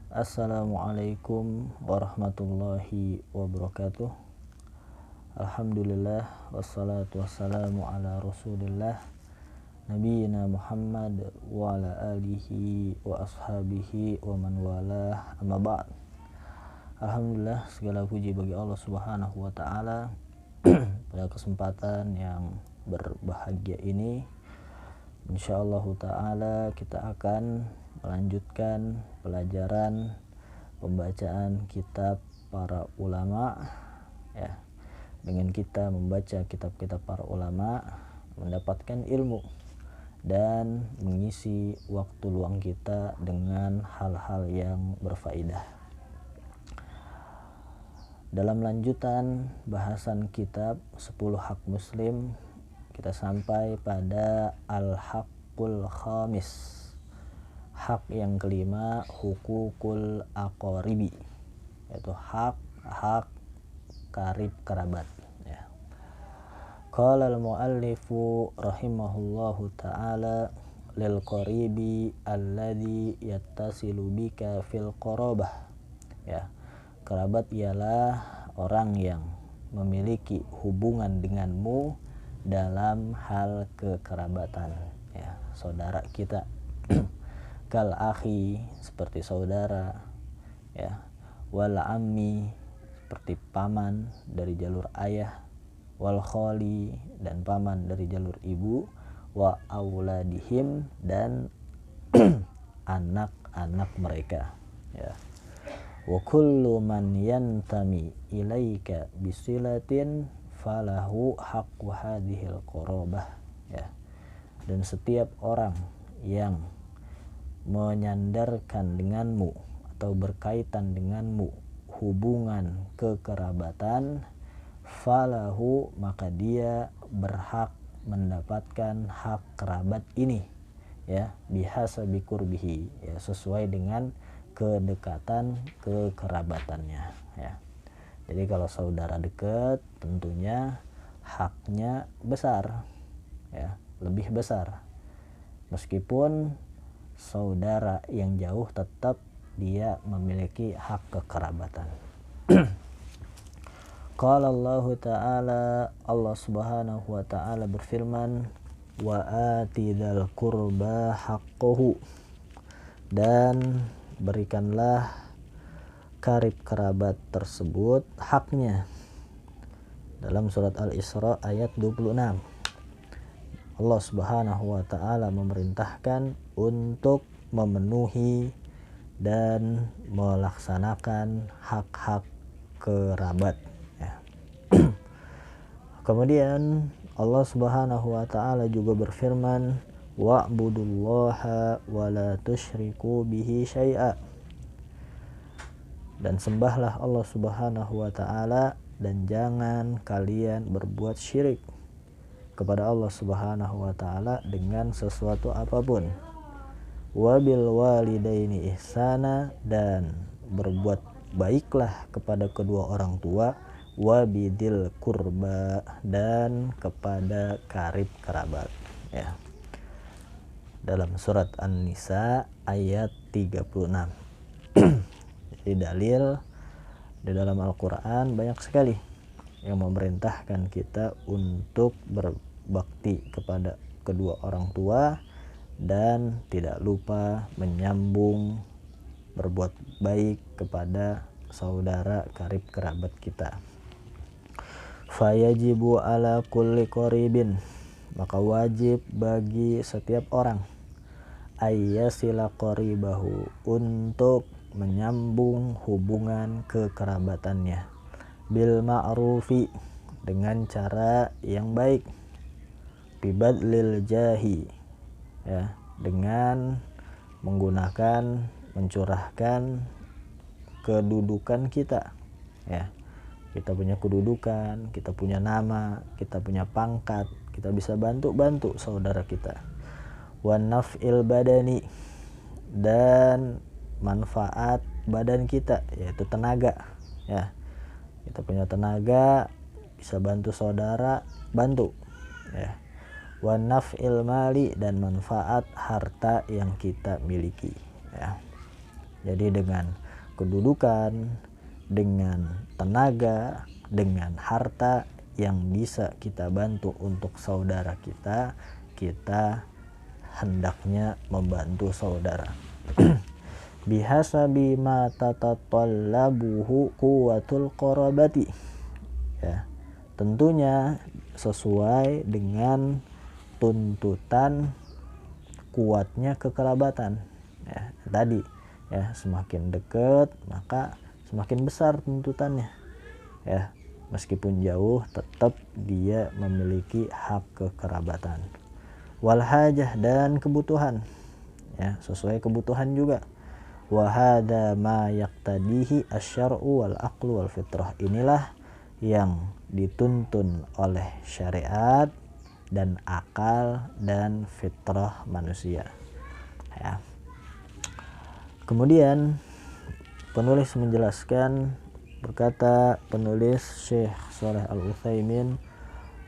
Assalamualaikum warahmatullahi wabarakatuh. Alhamdulillah wassalatu wassalamu ala rasulillah nabiyina Muhammad wa ala alihi wa ashabihi wa man walah, amma ba'd. Alhamdulillah, segala puji bagi Allah subhanahu wa ta'ala. Pada kesempatan yang berbahagia ini, insyaallah ta'ala kita akan melanjutkan pelajaran pembacaan kitab para ulama, ya. Dengan kita membaca kitab-kitab para ulama, mendapatkan ilmu dan mengisi waktu luang kita dengan hal-hal yang berfaedah. Dalam lanjutan bahasan kitab 10 hak muslim, kita sampai pada al-haqqul khamis, hak yang kelima, hukukul aqaribi, yaitu hak karib kerabat, ya. Qala al-muallifu rahimahullahu ta'ala lil qaribi alladhi yattasilu bika fil qarabah, ya. Kerabat ialah orang yang memiliki hubungan denganmu dalam hal kekerabatan, ya, saudara kita. Kal akhi, seperti saudara, ya. Wal ammi, seperti paman dari jalur ayah. Wal khali, dan paman dari jalur ibu. Wa auladihim, dan anak-anak mereka, ya. Wa kullu man yantami ilaika bisilatin falahu haqqu hadhil qarabah, ya. Dan setiap orang yang menyandarkan denganmu atau berkaitan denganmu hubungan kekerabatan, falahu, maka dia berhak mendapatkan hak kerabat ini, ya, bihasabi qurbihi, ya, sesuai dengan kedekatan kekerabatannya, ya. Jadi kalau saudara dekat, tentunya haknya besar, ya, lebih besar. Meskipun saudara yang jauh, tetap dia memiliki hak kekerabatan. Qala Allah ta'ala, Allah subhanahu wa ta'ala berfirman, wa atidal qurba haqqahu, dan berikanlah karib kerabat tersebut haknya. Dalam surat Al-Isra ayat 26, Allah subhanahu wa ta'ala memerintahkan untuk memenuhi dan melaksanakan hak-hak kerabat, ya. Kemudian Allah subhanahu wa ta'ala juga berfirman, wa'budullaha wa la tusyriku bihi syai'a, dan sembahlah Allah subhanahu wa ta'ala dan jangan kalian berbuat syirik kepada Allah subhanahu wa ta'ala dengan sesuatu apapun. Wabil walidaini ihsana, dan berbuat baiklah kepada kedua orang tua. Wabidil kurba, dan kepada karib kerabat, ya. Dalam surat An-Nisa ayat 36. Jadi dalil di dalam Al-Quran banyak sekali yang memerintahkan kita untuk berbakti kepada kedua orang tua dan tidak lupa menyambung berbuat baik kepada saudara karib kerabat kita. Fayajibu ala kulli qaribin, maka wajib bagi setiap orang ayyasila qaribahu, untuk menyambung hubungan kekerabatannya, bil ma'rufi, dengan cara yang baik, bibadlil jahi, ya, dengan menggunakan, mencurahkan kedudukan kita, ya. Kita punya kedudukan, kita punya nama, kita punya pangkat, kita bisa bantu saudara kita. Wa naf'il badani, dan manfaat badan kita, yaitu tenaga, ya. Kita punya tenaga, bisa bantu saudara, bantu, ya. Wa naf'il mali, dan manfaat harta yang kita miliki, ya. Jadi dengan kedudukan, dengan tenaga, dengan harta yang bisa kita bantu untuk saudara kita, kita hendaknya membantu saudara. Bihasabi ma tatatallabuhu quwwatul qarabati. Ya, tentunya sesuai dengan tuntutan kuatnya kekerabatan. Ya, tadi ya, semakin dekat maka semakin besar tuntutannya. Ya, meskipun jauh tetap dia memiliki hak kekerabatan. Wal hajah, dan kebutuhan. Ya, sesuai kebutuhan juga. Wa hada ma yaqtadihi asy-syar'u wal aqlu wal fitrah. Inilah yang dituntun oleh syariat dan akal dan fitrah manusia. Ya. Kemudian penulis menjelaskan, berkata penulis Syekh Shalih Al-Utsaimin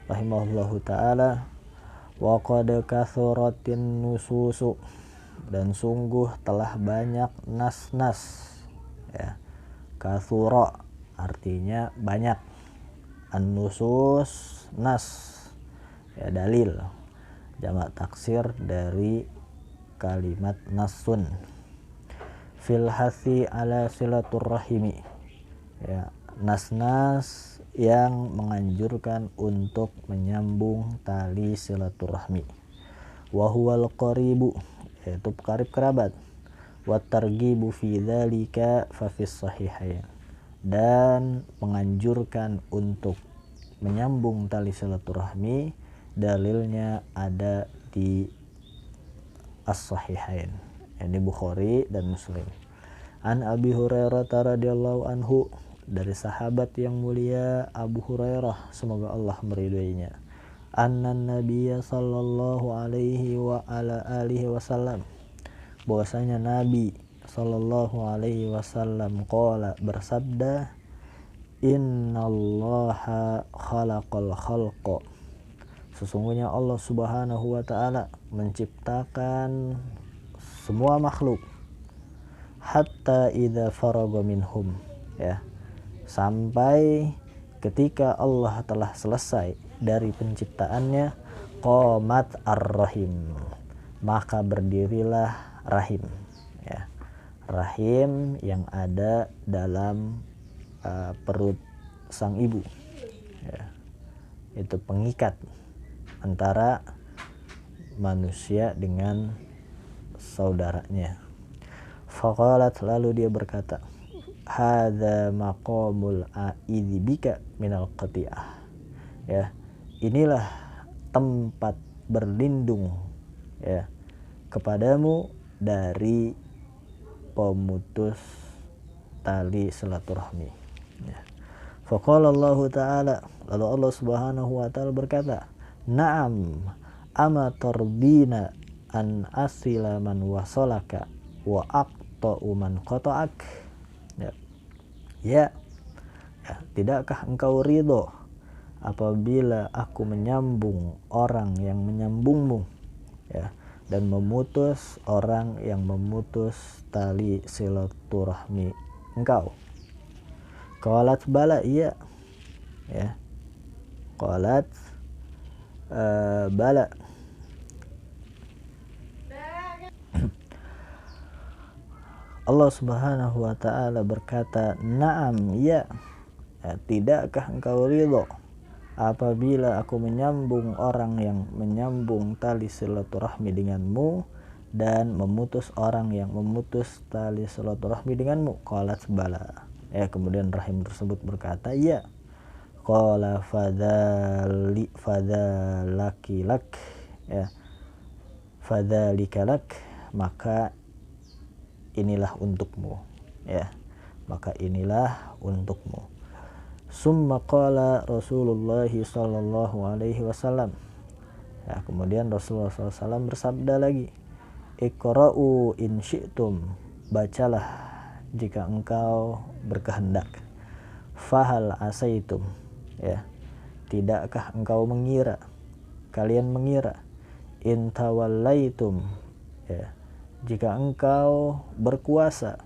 rahimahullahu taala, wa qad kathuratin nususu, dan sungguh telah banyak nas-nas. Ya, kathura artinya banyak, an-nusus nas, ya dalil, jamak taksir dari kalimat nasun. Fil hasi ala silaturrahimi, ya, nas-nas yang menganjurkan untuk menyambung tali silaturahmi. Wa huwal qaribu, yaitu karib kerabat. Wa targhibu fi dzalika fa fis sahihain, dan menganjurkan untuk menyambung tali silaturahmi, dalilnya ada di as-sahihain, yang di Bukhari dan Muslim. An Abi Hurairah radhiyallahu anhu, dari sahabat yang mulia Abu Hurairah, semoga Allah meridhoinya, anna nabiyya sallallahu alaihi wa ala alihi wasallam, bahwasanya Nabi sallallahu alaihi wasallam qala, bersabda, innallaha khalaqal khalqa, sesungguhnya Allah subhanahu wa ta'ala menciptakan semua makhluk, hatta idza faraga minhum, ya, sampai ketika Allah telah selesai dari penciptaannya, qamat ar-rahim, maka berdirilah rahim, ya, rahim yang ada dalam perut sang ibu, ya, itu pengikat antara manusia dengan saudaranya. Faqalat, lalu dia berkata, hadza maqamul a'idzi bika minal qati'ah, ya, inilah tempat berlindung, ya, kepadamu dari pemutus tali silaturahmi. Ya. Faqala Allah Ta'ala, lalu Allah Subhanahu wa Ta'ala berkata, na'am ama tarbina an asila man wasalaka wa aqta'u man qata'ak. Ya. Ya, tidakkah engkau ridho apabila aku menyambung orang yang menyambungmu, ya, dan memutus orang yang memutus tali silaturahmi engkau? Qalat bala, iya, ya, qalat bala, Allah Subhanahu wa Ta'ala berkata, na'am, ya, tidakkah engkau ridho apabila aku menyambung orang yang menyambung tali silaturahmi denganmu dan memutus orang yang memutus tali silaturahmi denganmu? Qalat bala, ya, kemudian rahim tersebut berkata, ya. Qala fadzalaki lak, ya, fadzalika lak, maka inilah untukmu, ya, maka inilah untukmu. Summa qala Rasulullah sallallahu alaihi wasallam, ya, kemudian Rasulullah SAW bersabda lagi, iqra'u in syi'tum, bacalah jika engkau berkehendak. Fahal asaitum, ya, tidakkah engkau mengira, kalian mengira, in tawallaitum, ya, jika engkau berkuasa,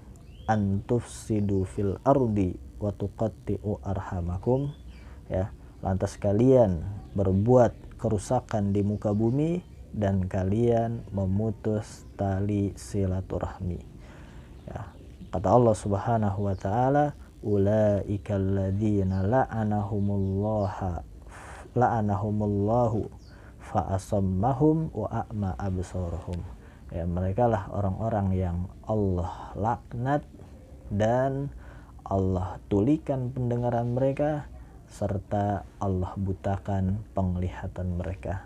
an tufsidu fil ardi wa tuqatti'u arhamakum, ya, lantas kalian berbuat kerusakan di muka bumi dan kalian memutus tali silaturahmi. Ya, kata Allah Subhanahu wa taala, ulaikal ladzina la'anahumullahu fa asammahum wa a'ma absarahum. Ya, mereka lah orang-orang yang Allah laknat dan Allah tulikan pendengaran mereka serta Allah butakan penglihatan mereka.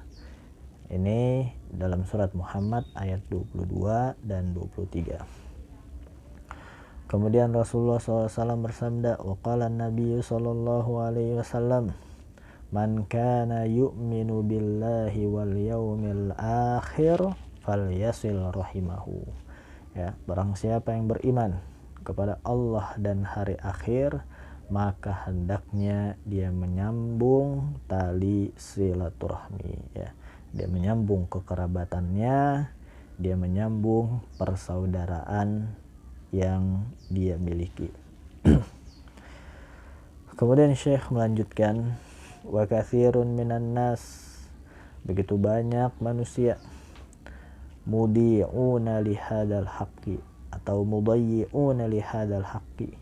Ini dalam surat Muhammad ayat 22 dan 23. Kemudian Rasulullah SAW bersabda, waqala Nabi sallallahu alaihi wasallam, man kana yu'minu billahi wal yaumil akhir falyasil rahimahu. Ya, barang siapa yang beriman kepada Allah dan hari akhir, maka hendaknya dia menyambung tali silaturahmi, ya. Dia menyambung kekerabatannya, dia menyambung persaudaraan yang dia miliki. Kemudian Syekh melanjutkan, wa katsirun minan nas, begitu banyak manusia, mudi'una li hadzal haqqi atau mudayyi'una li hadzal haqqi,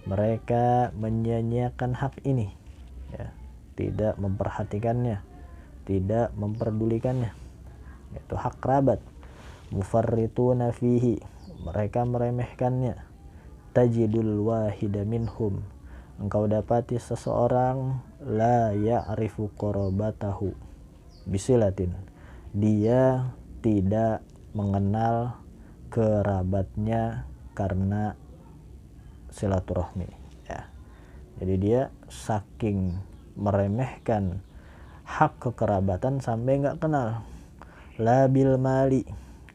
mereka menyia-nyiakan hak ini, ya, tidak memperhatikannya, tidak memperdulikannya, yaitu hak kerabat. Mufarrituna fihi, mereka meremehkannya. Tajidul wahida minhum, engkau dapati seseorang la ya'rifu qarabatahu bisilatin, dia tidak mengenal kerabatnya karena silaturahmi, ya. Jadi dia saking meremehkan hak kekerabatan sampai nggak kenal. La bil mali,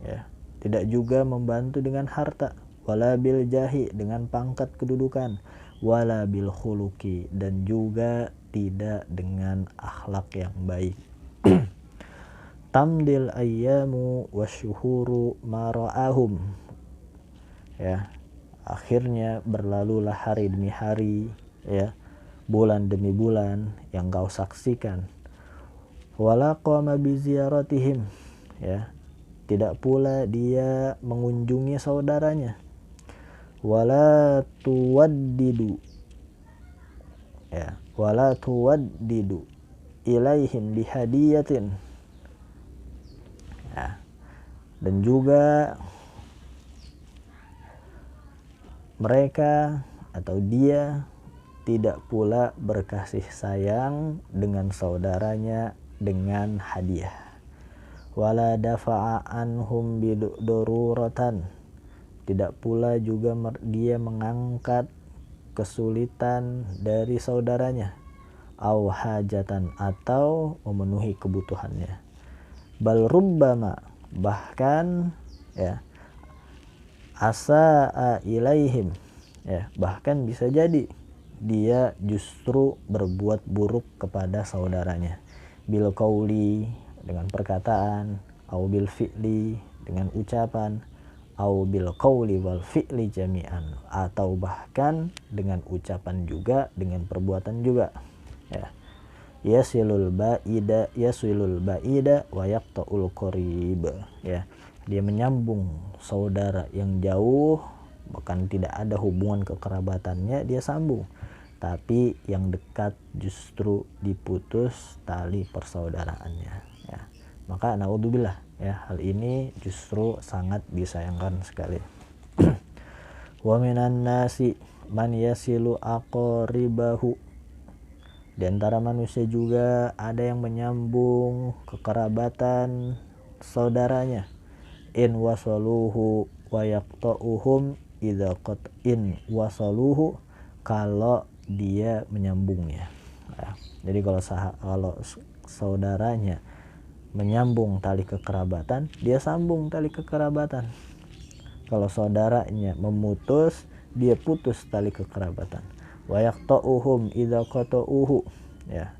ya, tidak juga membantu dengan harta. Wala bil jahi, dengan pangkat kedudukan. Wala bil khuluqi, dan juga tidak dengan akhlak yang baik. Tamdil ayyamu wasyuhuru mara'ahum, ya, akhirnya berlalulah hari demi hari, ya, bulan demi bulan yang kau saksikan. Wala qama bi ziyaratihim, ya, tidak pula dia mengunjungi saudaranya. Wala tuwaddidu, ya, wala tuwaddidu ilaihim bihadiyatin, ya, dan juga mereka atau dia tidak pula berkasih sayang dengan saudaranya dengan hadiah. Wala dafa'a anhum bidururatan, tidak pula juga dia mengangkat kesulitan dari saudaranya. Au hajatan, atau memenuhi kebutuhannya. Bal rubbama, bahkan, ya, asa'a ilaihim, ya, bahkan bisa jadi dia justru berbuat buruk kepada saudaranya. Bil qauli, dengan perkataan, au bil fi'li, dengan ucapan, au bil qauli wal fi'li jami'an, atau bahkan dengan ucapan juga, dengan perbuatan juga, ya. Yasilul ba'ida wa yaqta'ul qarib, ya, dia menyambung saudara yang jauh, bahkan tidak ada hubungan kekerabatannya dia sambung, tapi yang dekat justru diputus tali persaudaraannya, ya. Maka naudzubillah, ya, hal ini justru sangat disayangkan sekali. Wa minan nasi man yasilu aqribahu, di antara manusia juga ada yang menyambung kekerabatan saudaranya. In wasaluhu wa yaqta'uhum idza qat'in wasaluhu, kalau dia menyambungnya, ya. Jadi kalau saudaranya menyambung tali kekerabatan, dia sambung tali kekerabatan. Kalau saudaranya memutus, dia putus tali kekerabatan. Wa yaqta'uhum idza qata'uhu, ya,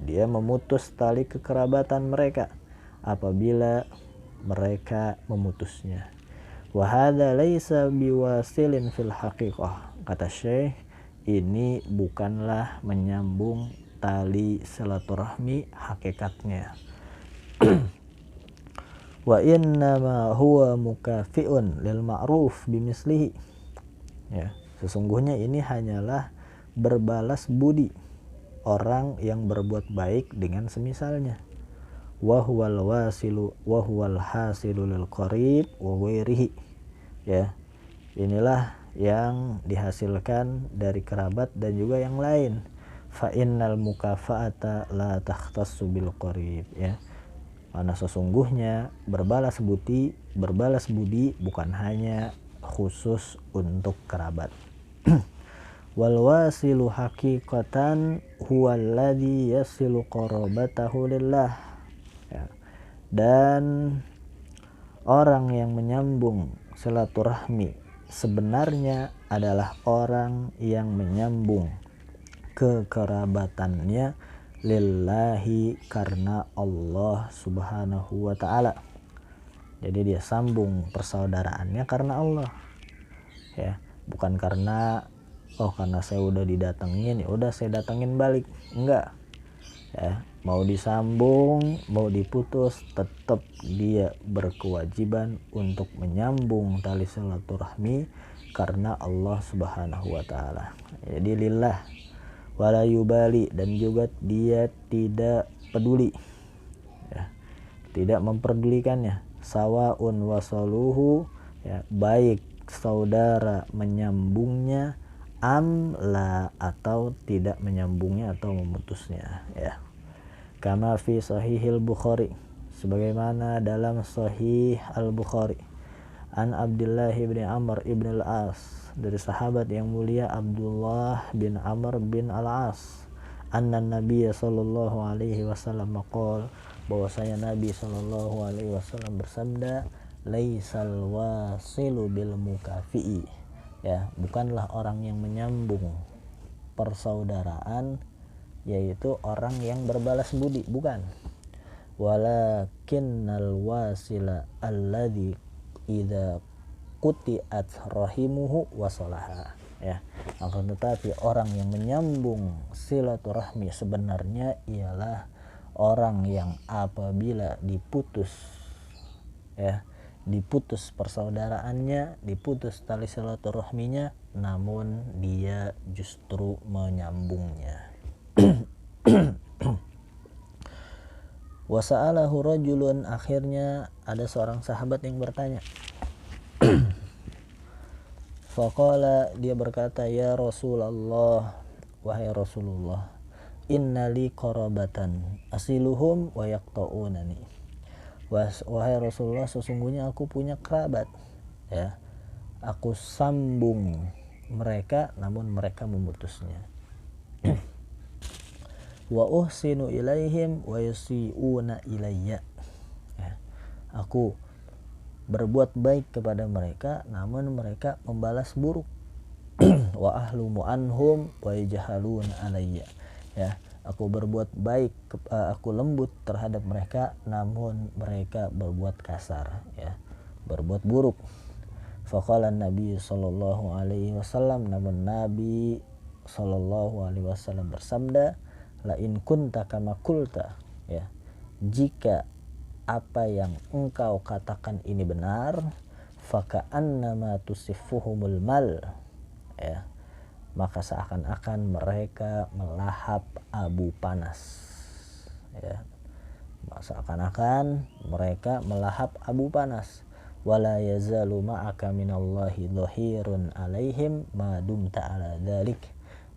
dia memutus tali kekerabatan mereka apabila mereka memutusnya. Wa hadza laisa biwasilin fil haqiqah. Kata Syekh, ini bukanlah menyambung tali silaturahmi hakikatnya. Wa innama huwa mukafi'un lil ma'ruf bimislihi. Ya, sesungguhnya ini hanyalah berbalas budi orang yang berbuat baik dengan semisalnya. Wa huwal wasilu wa huwal hasilu lil qarib wa ghairihi. Ya, inilah yang dihasilkan dari kerabat dan juga yang lain. Fa innal mukafa'ata la takhtassu bil qarib, ya. Karena sesungguhnya berbalas budi bukan hanya khusus untuk kerabat. Wal wasilu haqiqatan huwallazi yasilu qarabatahu lillah. Ya. Dan orang yang menyambung silaturahmi sebenarnya adalah orang yang menyambung kekerabatannya lillahi, karena Allah subhanahu wa ta'ala. Jadi dia sambung persaudaraannya karena Allah, ya, bukan karena karena saya udah didatengin ya udah saya datengin balik. Enggak, ya, mau disambung mau diputus tetap dia berkewajiban untuk menyambung tali silaturahmi karena Allah subhanahu wa ta'ala. Jadi lillah wala yubali, dan juga dia tidak peduli, ya, tidak memperdulikannya. Sawaun wasaluhu, ya, baik saudara menyambungnya amla, atau tidak menyambungnya atau memutusnya, ya. Kama fi sahihil Bukhari, sebagaimana dalam sahih al-Bukhari, an Abdullah bin Amr ibn al-As, dari sahabat yang mulia Abdullah bin Amr bin al-As, anna Nabi sallallahu alaihi wasallam qol, bahwasanya Nabi sallallahu alaihi wasallam bersabda, laisal wasilu bil mukafi'i, ya, bukanlah orang yang menyambung persaudaraan yaitu orang yang berbalas budi, bukan. Walakinnal wasila alladzi idza quti'at rahimuhu wasalaha, ya. Akan tetapi orang yang menyambung silaturahmi sebenarnya ialah orang yang apabila diputus, ya, diputus persaudaraannya, diputus tali silaturahminya, namun dia justru menyambungnya. Wasa'alahu rajulun, akhirnya ada seorang sahabat yang bertanya. Faqala, dia berkata, ya Rasulullah, wahai Rasulullah, inna li qarabatan asiluhum wa yaqta'unani. Wahai Rasulullah, sesungguhnya aku punya kerabat, ya, aku sambung mereka namun mereka memutusnya. Wa uhsinu ilaihim wa yusi'una ilayya, ya, aku berbuat baik kepada mereka namun mereka membalas buruk. Wa ahlumu anhum wa yajhaluna alayya, ya, aku berbuat baik, aku lembut terhadap mereka namun mereka berbuat kasar, ya, berbuat buruk. Faqala Nabi sallallahu alaihi wasallam, namun Nabi sallallahu alaihi wasallam bersabda, la in kunta kama qulta, ya, jika apa yang engkau katakan ini benar, faka'annama tusifuhumul mal, ya, maka seakan-akan mereka melahap abu panas, ya, seakan-akan mereka melahap abu panas. Wala yazalu ma'aka minallahi dhahirun alaihim ma dumta ala dzalik,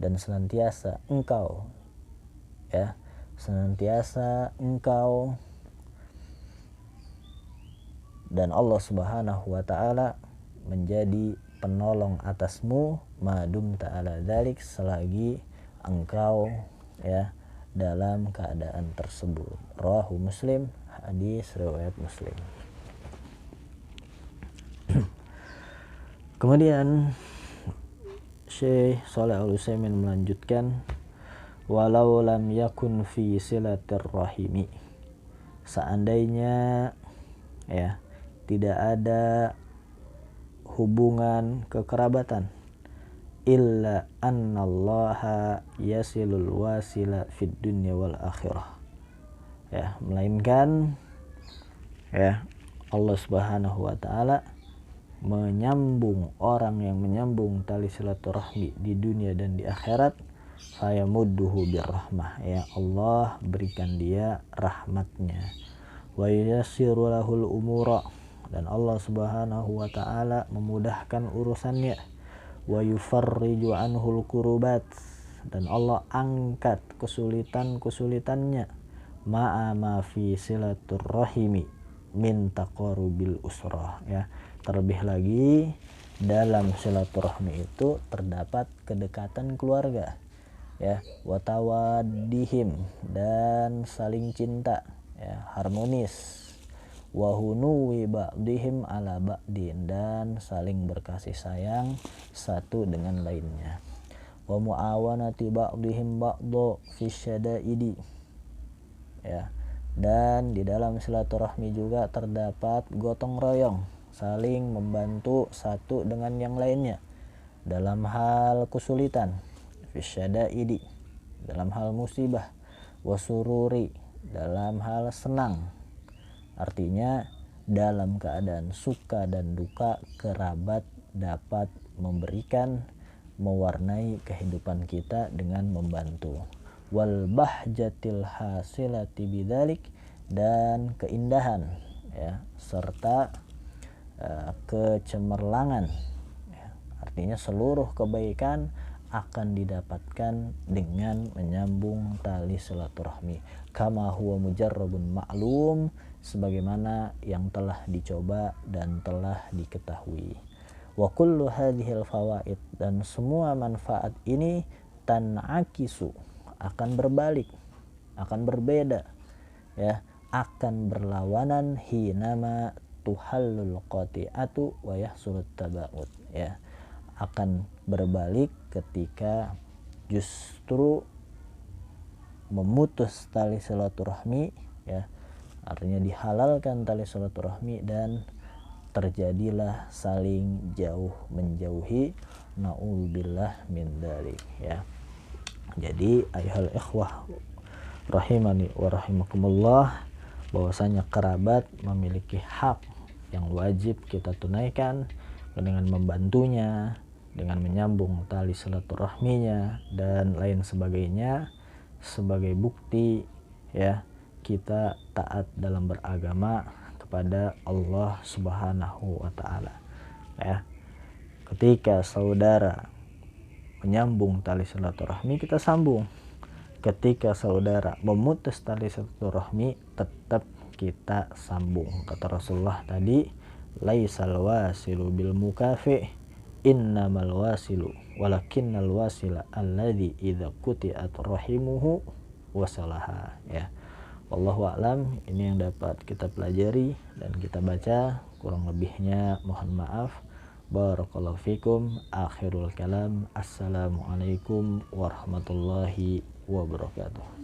dan senantiasa engkau, ya, senantiasa engkau dan Allah subhanahu wa ta'ala menjadi penolong atasmu, madum ta'ala dzalik, selagi engkau, ya, dalam keadaan tersebut. Rawahu Muslim, hadis riwayat Muslim. Kemudian Syekh Shalih Al-Utsaimin melanjutkan, walau lam yakun fi silatir rahimi, seandainya, ya, tidak ada hubungan kekerabatan, illa annallaha yasilul wasila fid dunya wal akhirah, ya, melainkan ya Allah Subhanahu wa taala menyambung orang yang menyambung tali silaturahmi di dunia dan di akhirat, fayamudduhu birrahmah, ya Allah berikan dia rahmatnya, wa yassiru lahul umura, dan Allah Subhanahu wa taala memudahkan urusannya, wa yufarriju anhul kurubat, dan Allah angkat kesulitan-kesulitannya, ma'a ma fi silaturrahimi min taqarubil usrah, ya, terlebih lagi dalam silaturahmi itu terdapat kedekatan keluarga, ya, watawadihim, dan saling cinta, ya, harmonis, wahunuwi ba'dihim ala ba'din, dan saling berkasih sayang satu dengan lainnya, wa muawanati ba'dihim ba'dho fi syada'idi, ya, dan di dalam silaturahmi juga terdapat gotong royong, saling membantu satu dengan yang lainnya dalam hal kesulitan, fi syada'idi, dalam hal musibah, wasururi, dalam hal senang. Artinya dalam keadaan suka dan duka kerabat dapat memberikan, mewarnai kehidupan kita dengan membantu, wal bahjatil hasilati bidzalik, dan keindahan, ya, serta kecemerlangan, ya, artinya seluruh kebaikan akan didapatkan dengan menyambung tali silaturahmi, kama huwa mujarrabun ma'lum, sebagaimana yang telah dicoba dan telah diketahui, wa kullu hadhil fawaid, dan semua manfaat ini tanakisu, akan berbalik, akan berbeda, ya, akan berlawanan, hinama tuhallul qati'atu wa yahsulut taba'ud, ya, akan berbalik ketika justru memutus tali silaturahmi, ya, artinya dihalalkan tali silaturahmi dan terjadilah saling jauh menjauhi, na'udzubillah min dzalik, ya. Jadi ayuhal ikhwah rahimani wa rahimakumullah, bahwasanya kerabat memiliki hak yang wajib kita tunaikan dengan membantunya, dengan menyambung tali silaturahminya dan lain sebagainya, sebagai bukti, ya, kita taat dalam beragama kepada Allah Subhanahu wa taala, ya. Ketika saudara menyambung tali silaturahmi, kita sambung. Ketika saudara memutus tali silaturahmi, tetap kita sambung. Kata Rasulullah tadi, laisal wasilu bil mukafi, innamal wasilu walakinnal wasila alladzi idza quti'at rahimuhu wasalaha, ya. Wallahu a'lam. Ini yang dapat kita pelajari dan kita baca, kurang lebihnya mohon maaf. Barakallahu fikum. Akhirul kalam, assalamualaikum warahmatullahi wabarakatuh.